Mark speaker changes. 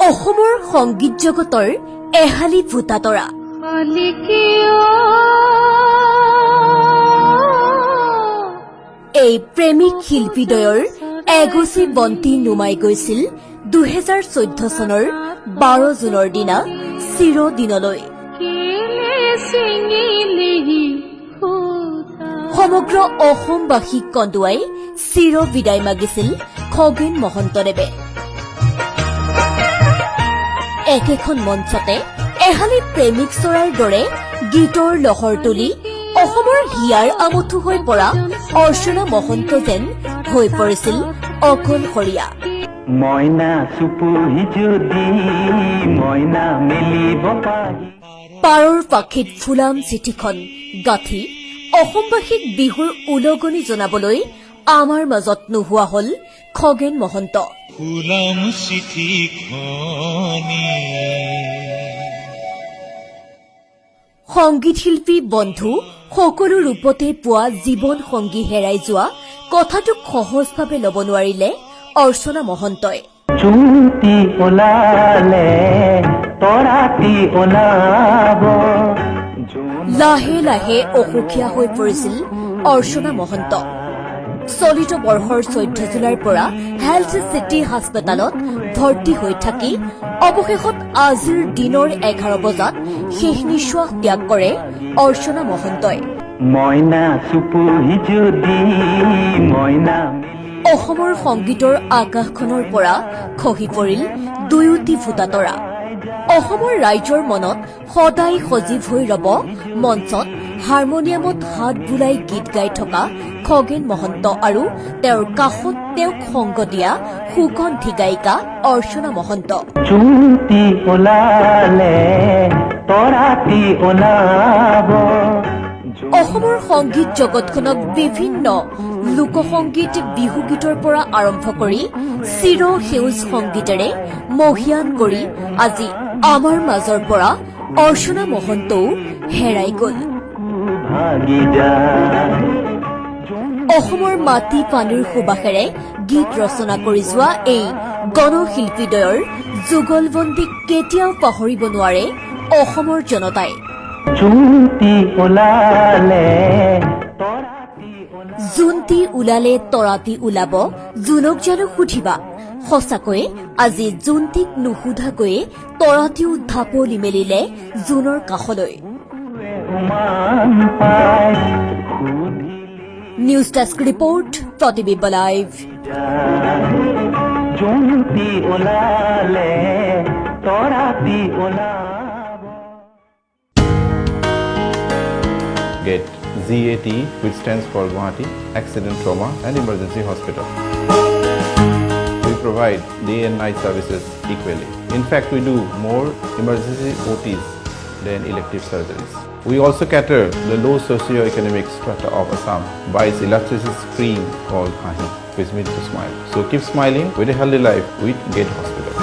Speaker 1: অসমৰ সংগীত জগতৰ এহালি ভূতাতৰা এই প্ৰেমিক শিল্পীদ্বয়ৰ এগছি বন্তি নুমাই গৈছিল 2014 চনৰ 12 জুনৰ দিনা চিৰদিনলৈ। সমগ্ৰ অসমবাসীক কন্দুৱাই চিৰ বিদায় মাগিছিল খগেন মহন্তদেৱে। একেখন মঞ্চতে এহালি প্ৰেমিক চৰাইৰ দৰে গীতৰ লহৰ তুলি অসমৰ হিয়াৰ আমঠু হৈ পৰা অৰ্চনা মহন্ত যেন হৈ পৰিছিল অকলশৰীয়া।
Speaker 2: মইনা চুপুহি যদি মইনা মেলিব পাহি
Speaker 1: পাৰৰ পাখিত ফুলাম চিঠিখন গাঁঠি অসমবাসীক বিহুৰ উলগনি জনাবলৈ আমাৰ মাজত নোহোৱা হল খগেন মহন্ত।
Speaker 3: ফুলাম চিঠিখনি
Speaker 1: সংগীত শিল্পী বন্ধু সকলো ৰূপতে পোৱা জীৱন সংগী হেৰাই যোৱা কথাটোক সহজভাৱে ল'ব নোৱাৰিলে অৰ্চনা মহন্তই।
Speaker 2: চুটি ওলালে তৰাতি ওলাব
Speaker 1: লাহে লাহে অসুখীয়া হৈ পৰিছিল অৰ্চনা মহন্ত। চলিত বৰ্ষৰ 14 জুলাইৰ পৰা হেল্থ চিটি হাস্পতালত ভৰ্তি হৈ থাকি অৱশেষত আজিৰ দিনৰ 11 বজাত শেষ নিশ্বাস ত্যাগ কৰে অৰ্চনা মহন্তই।
Speaker 2: মইনা চুপুহি যদি মইনা
Speaker 1: অসমৰ সংগীতৰ আকাশখনৰ পৰা খহি পৰিল দুয়োটি ভূতাতৰা। অসমৰ ৰাইজৰ মনত সদায় সজীৱ হৈ ৰব মঞ্চত হাৰমনিয়ামত হাত বুলাই গীত গাই থকা খগেন মহন্ত আৰু তেওঁৰ কাষত তেওঁক সংগ দিয়া সুকণ্ঠী গায়িকা অৰ্চনা মহন্ত।
Speaker 2: চুটি ওলালে তৰাতি ওলাব
Speaker 1: অসমৰ সংগীত জগতখনক বিভিন্ন লোকসংগীত বিহুগীতৰ পৰা আৰম্ভ কৰি চিৰ সেউজ সংগীতেৰে মহিয়ান কৰি আজি আমাৰ মাজৰ পৰা অৰ্চনা মহন্তও হেৰাই গল।
Speaker 2: ভাগি যায়
Speaker 1: অসমৰ মাটি পানীৰ সুবাসেৰে গীত ৰচনা কৰি যোৱা এই গণশিল্পীদ্বয়ৰ যুগলবন্দীক কেতিয়াও পাহৰিব নোৱাৰে অসমৰ জনতাই।
Speaker 2: চুটি ওলালে
Speaker 1: জোনটি ওলালে তৰাতি ওলাব জোনক জানো সুধিবা। সঁচাকৈয়ে আজি জোনটিক নুসুধাকৈয়ে তৰাতিও ঢাপলি মেলিলে জোনৰ কাষলৈ।
Speaker 2: উমান পাই
Speaker 1: নিউজ ডেস্ক ৰিপৰ্ট প্ৰতিবিম্ব লাইভ।
Speaker 2: চুটি ওলালে তৰাতি ওলাব
Speaker 4: GAT, GAT, which stands for Guwahati Accident Trauma and Emergency Hospital. We provide day and night services equally. In fact, we do more emergency OTs than elective surgeries. We also cater the low socio-economic strata of Assam by its illustrious cream called Hahi, which means to smile. So keep smiling with a healthy life with GAT Hospital.